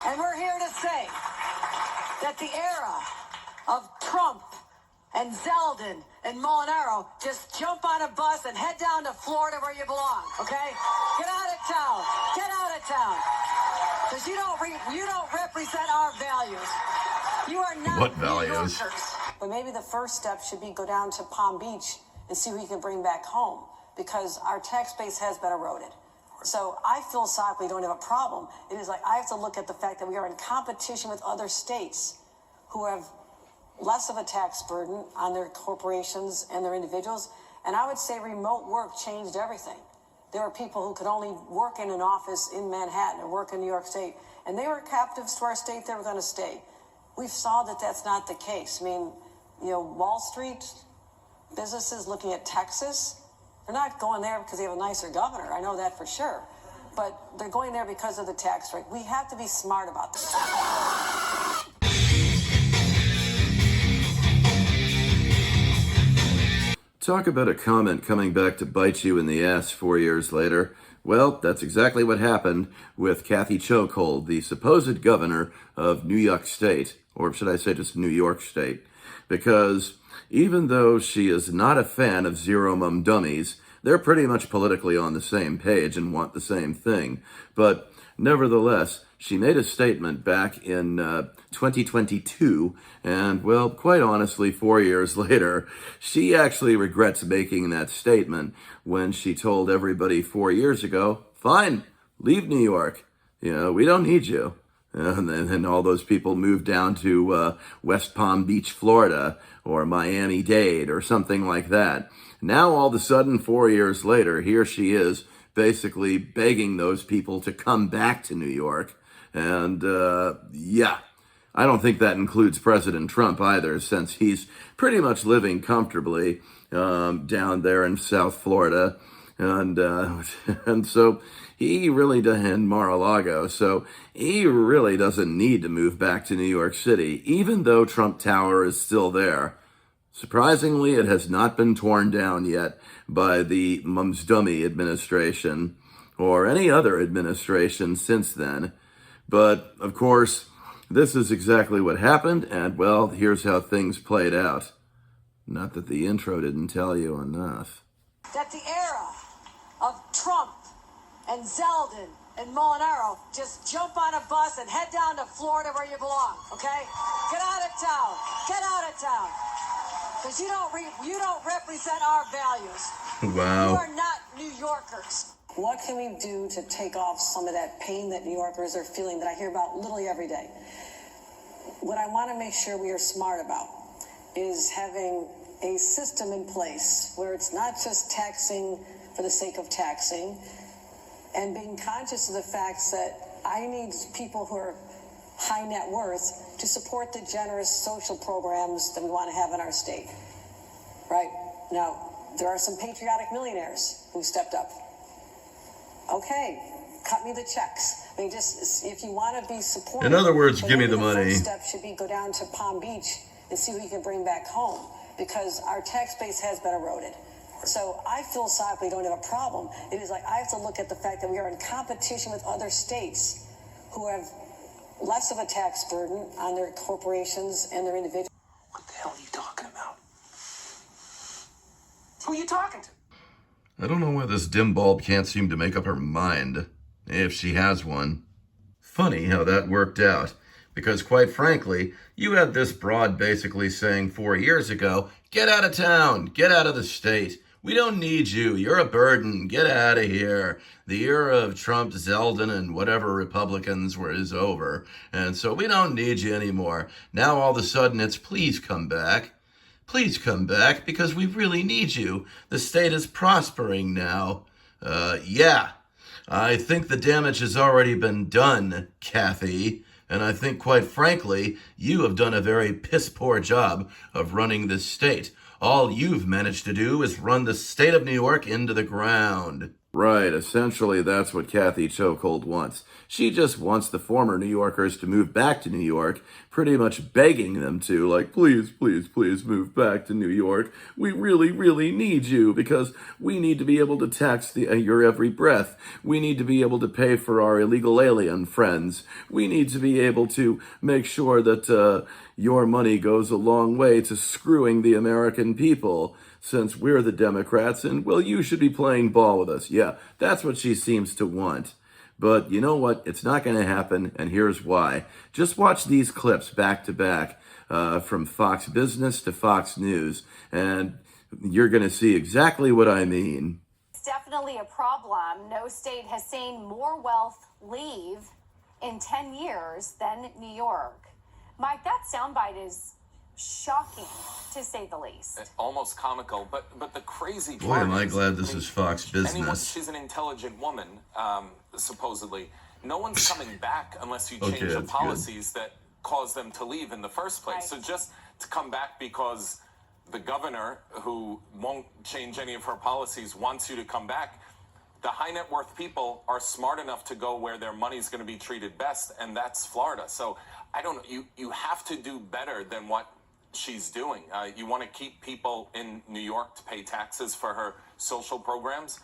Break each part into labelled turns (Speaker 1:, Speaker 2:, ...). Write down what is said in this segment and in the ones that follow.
Speaker 1: And we're here to say that the era of Trump and Zeldin and Molinaro, just jump on a bus and head down to Florida where you belong, okay? Get out of town. Get out of town. Because you don't represent our values. You are not
Speaker 2: what values?
Speaker 1: New Yorkers. But maybe the first step should be go down to Palm Beach and see who you can bring back home, because our tax base has been eroded. So I philosophically don't have a problem. It is like I have to look at the fact that we are in competition with other states who have less of a tax burden on their corporations and their individuals. And I would say remote work changed everything. There were people who could only work in an office in Manhattan or work in New York State, and they were captives to our state. They were going to stay. We've saw that that's not the case. I mean, Wall Street businesses looking at Texas, they're not going there because they have a nicer governor. I know that for sure. But they're going there because of the tax rate. We have to be smart about this.
Speaker 2: Talk about a comment coming back to bite you in the ass 4 years later. Well, that's exactly what happened with Kathy Chokehold, the supposed governor of New York State, or should I say just New York State, because even though she is not a fan of zero-mum dummies, they're pretty much politically on the same page and want the same thing. But nevertheless, she made a statement back in 2022, and, well, quite honestly, 4 years later, she actually regrets making that statement when she told everybody 4 years ago, fine, leave New York. We don't need you. And then all those people moved down to West Palm Beach, Florida, or Miami-Dade, or something like that. Now, all of a sudden, 4 years later, here she is, basically begging those people to come back to New York. And, yeah, I don't think that includes President Trump either, since he's pretty much living comfortably down there in South Florida. And so he really does, in Mar-a-Lago, so he really doesn't need to move back to New York City, even though Trump Tower is still there. Surprisingly, it has not been torn down yet by the Mums Dummy administration or any other administration since then. But, of course, this is exactly what happened, and, well, here's how things played out. Not that the intro didn't tell you enough.
Speaker 1: That the era of Trump and Zeldin and Molinaro, just jump on a bus and head down to Florida where you belong, okay? Get out of town. Get out of town. Because you don't represent our values.
Speaker 2: Wow.
Speaker 1: You are not New Yorkers. What can we do to take off some of that pain that New Yorkers are feeling that I hear about literally every day? What I want to make sure we are smart about is having a system in place where it's not just taxing for the sake of taxing, and being conscious of the facts that I need people who are high net worth to support the generous social programs that we want to have in our state. Right? Now, there are some patriotic millionaires who stepped up. Okay, cut me the checks. I mean, just if you want to be supportive.
Speaker 2: In other words, give me the money.
Speaker 1: The first step should be go down to Palm Beach and see who you can bring back home, because our tax base has been eroded. So I philosophically don't have a problem. It is like I have to look at the fact that we are in competition with other states who have less of a tax burden on their corporations and their individuals.
Speaker 3: What the hell are you talking about? Who are you talking to?
Speaker 2: I don't know why this dim bulb can't seem to make up her mind, if she has one. Funny how that worked out, because quite frankly, you had this broad basically saying 4 years ago, get out of town, get out of the state. We don't need you. You're a burden. Get out of here. The era of Trump, Zeldin, and whatever Republicans is over. And so we don't need you anymore. Now all of a sudden it's please come back. Please come back because we really need you. The state is prospering now. Yeah. I think the damage has already been done, Kathy. And I think, quite frankly, you have done a very piss-poor job of running this state. All you've managed to do is run the state of New York into the ground. Right, essentially that's what Kathy Chokehold wants. She just wants the former New Yorkers to move back to New York, pretty much begging them to, like, please, please, please move back to New York. We really, really need you because we need to be able to tax your every breath. We need to be able to pay for our illegal alien friends. We need to be able to make sure that your money goes a long way to screwing the American people. Since we're the Democrats, and, well, you should be playing ball with us. Yeah, that's what she seems to want. But you know what? It's not going to happen, and here's why. Just watch these clips back to back from Fox Business to Fox News, and you're going to see exactly what I mean.
Speaker 4: It's definitely a problem. No state has seen more wealth leave in 10 years than New York. Mike, that soundbite is shocking, to say the least.
Speaker 3: Almost comical, but the crazy
Speaker 2: Boy,
Speaker 3: part
Speaker 2: am I
Speaker 3: is,
Speaker 2: glad this is Fox Business.
Speaker 3: she's an intelligent woman, supposedly. No one's coming back unless you change the
Speaker 2: that's
Speaker 3: policies that cause them to leave in the first place.
Speaker 4: Right.
Speaker 3: So just to come back because the governor, who won't change any of her policies, wants you to come back, the high net worth people are smart enough to go where their money's going to be treated best, and that's Florida. So I don't know. You have to do better than what she's doing. You want to keep people in New York to pay taxes for her social programs.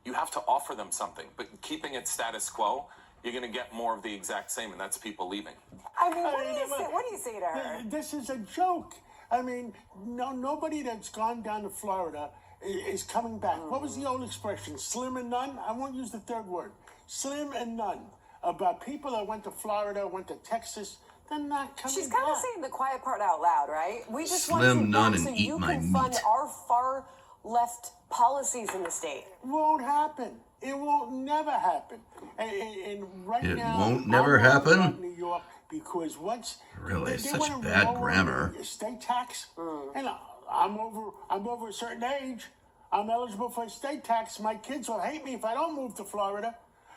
Speaker 3: You have to offer them something. But keeping it status quo, you're going to get more of the exact same, and that's people leaving.
Speaker 5: I mean, what do you say to her?
Speaker 6: This is a joke. I mean, nobody that's gone down to Florida is coming back. What was the old expression? Slim and none? I won't use the third word. Slim and none. About people that went to Florida, went to Texas, they're not coming
Speaker 5: She's
Speaker 6: back.
Speaker 5: kind of saying the quiet part out loud, right? We just
Speaker 2: Slim
Speaker 5: want you
Speaker 2: none
Speaker 5: back
Speaker 2: and
Speaker 5: so
Speaker 2: eat
Speaker 5: you
Speaker 2: my
Speaker 5: can fund
Speaker 2: meat.
Speaker 5: our far left policies in the state.
Speaker 6: Won't happen. It won't never happen. And right
Speaker 2: It
Speaker 6: now,
Speaker 2: won't never
Speaker 6: I'm worried
Speaker 2: happen?
Speaker 6: about New York, because once
Speaker 2: Really,
Speaker 6: they
Speaker 2: such
Speaker 6: wanna
Speaker 2: bad
Speaker 6: lower
Speaker 2: grammar.
Speaker 6: the estate tax, and I'm over a certain age. I'm eligible for estate tax. My kids will hate me if I don't move to Florida,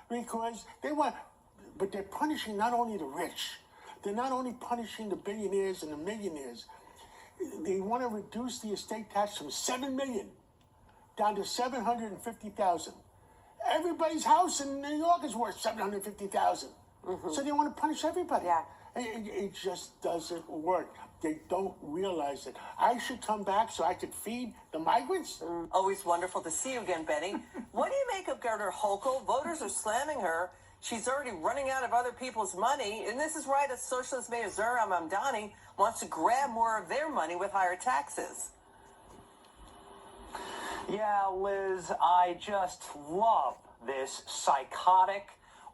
Speaker 6: because but they're punishing not only the rich. They're not only punishing the billionaires and the millionaires. They want to reduce the estate tax from $7 million down to $750,000. Everybody's house in New York is worth $750,000. So they want to punish everybody.
Speaker 5: Yeah.
Speaker 6: It just doesn't work. They don't realize it. I should come back so I could feed the migrants.
Speaker 7: Always wonderful to see you again, Benny. What do you make of Governor Hochul? Voters are slamming her. She's already running out of other people's money. And this is right, as socialist mayor Zohran Mamdani wants to grab more of their money with higher taxes.
Speaker 8: Yeah, Liz, I just love this psychotic,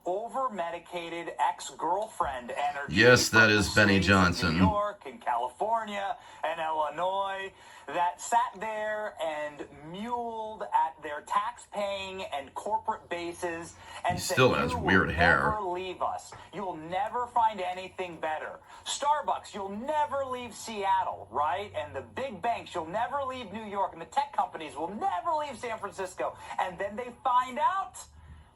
Speaker 8: over-medicated ex-girlfriend energy.
Speaker 2: Yes, that
Speaker 8: from
Speaker 2: is
Speaker 8: the
Speaker 2: Benny
Speaker 8: states of
Speaker 2: Johnson.
Speaker 8: New York and California and Illinois that sat there and muled at their tax-paying and corporate bases and
Speaker 2: He
Speaker 8: said,
Speaker 2: still has
Speaker 8: "You
Speaker 2: weird
Speaker 8: will
Speaker 2: hair."
Speaker 8: never leave us. You'll never find anything better. Starbucks, you'll never leave Seattle, right? And the big banks, you'll never leave New York. And the tech companies will never leave San Francisco. And then they find out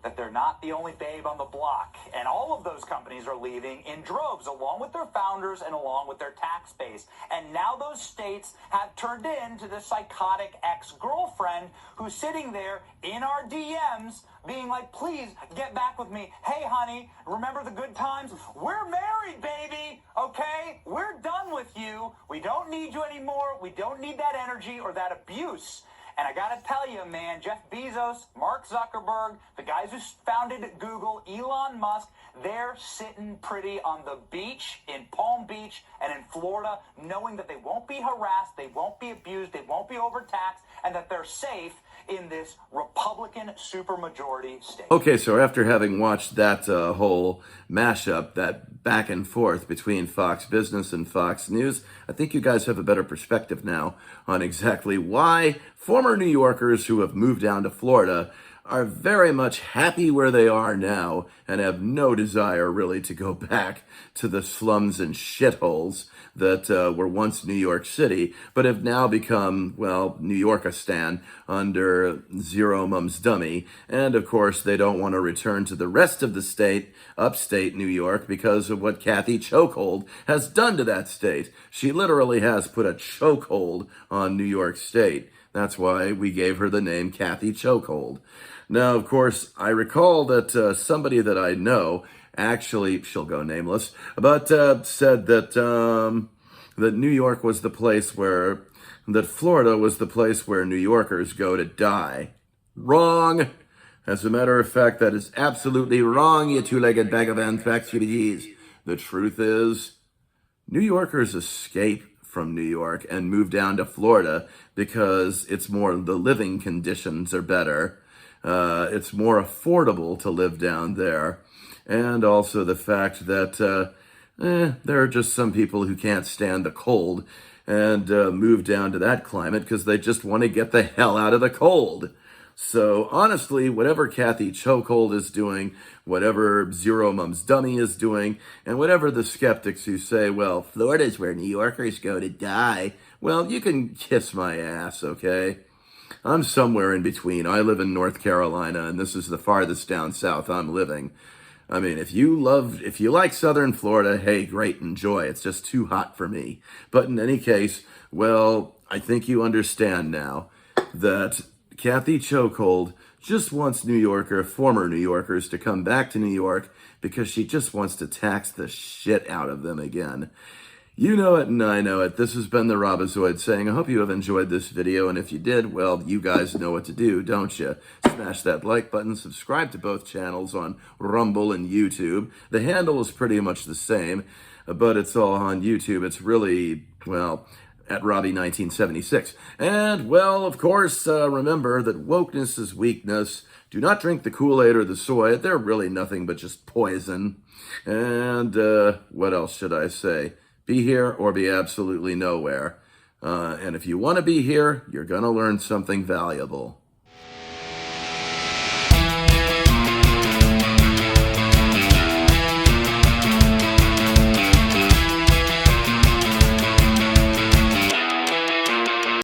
Speaker 8: that they're not the only babe on the block. And all of those companies are leaving in droves, along with their founders and along with their tax base. And now those states have turned into the psychotic ex-girlfriend who's sitting there in our DMs being like, please get back with me. Hey, honey, remember the good times? We're married, baby, okay? We're done with you. We don't need you anymore. We don't need that energy or that abuse. And I gotta tell you, man, Jeff Bezos, Mark Zuckerberg, the guys who founded Google, Elon Musk, they're sitting pretty on the beach in Palm Beach and in Florida, knowing that they won't be harassed, they won't be abused, they won't be overtaxed, and that they're safe in this Republican supermajority state.
Speaker 2: Okay, so after having watched that whole mashup, that back and forth between Fox Business and Fox News, I think you guys have a better perspective now on exactly why former New Yorkers who have moved down to Florida are very much happy where they are now and have no desire really to go back to the slums and shitholes that were once New York City, but have now become, well, New Yorkistan under Zero Mum's Dummy. And of course, they don't want to return to the rest of the state, upstate New York, because of what Kathy Chokehold has done to that state. She literally has put a chokehold on New York State. That's why we gave her the name Kathy Chokehold. Now, of course, I recall that somebody that I know, actually, she'll go nameless, but said that that New York was the place where, that Florida was the place where New Yorkers go to die. Wrong. As a matter of fact, that is absolutely wrong, you two-legged bag of anthrax. The truth is, New Yorkers escape from New York and move down to Florida because it's more, the living conditions are better. It's more affordable to live down there. And also the fact that there are just some people who can't stand the cold and move down to that climate because they just want to get the hell out of the cold. So honestly, whatever Kathy Chokehold is doing, whatever Zero Mum's Dummy is doing, and whatever the skeptics who say, well, Florida's where New Yorkers go to die, well, you can kiss my ass, okay? I'm somewhere in between. I live in North Carolina, and this is the farthest down south I'm living. I mean, if you like Southern Florida, hey, great, enjoy. It's just too hot for me. But in any case, well, I think you understand now that Kathy Chokehold just wants former New Yorkers to come back to New York because she just wants to tax the shit out of them again. You know it and I know it. This has been the Robozoid saying, I hope you have enjoyed this video, and if you did, well, you guys know what to do, don't you? Smash that like button, subscribe to both channels on Rumble and YouTube. The handle is pretty much the same, but it's all on YouTube. It's really, well, at Robbie1976. And, well, of course, remember that wokeness is weakness. Do not drink the Kool-Aid or the soy. They're really nothing but just poison. And what else should I say? Be here or be absolutely nowhere. And if you want to be here, you're going to learn something valuable.